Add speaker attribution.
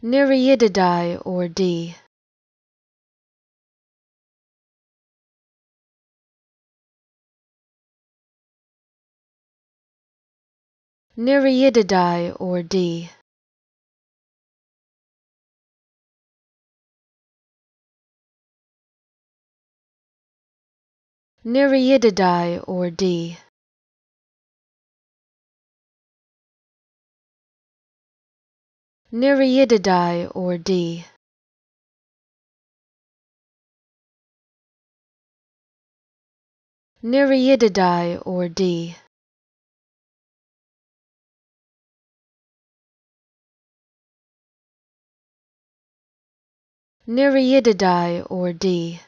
Speaker 1: Nereididae or D. Nereididae or D. Nereididae or D. Nereididae or D. Nereididae or D. Nereididae or D.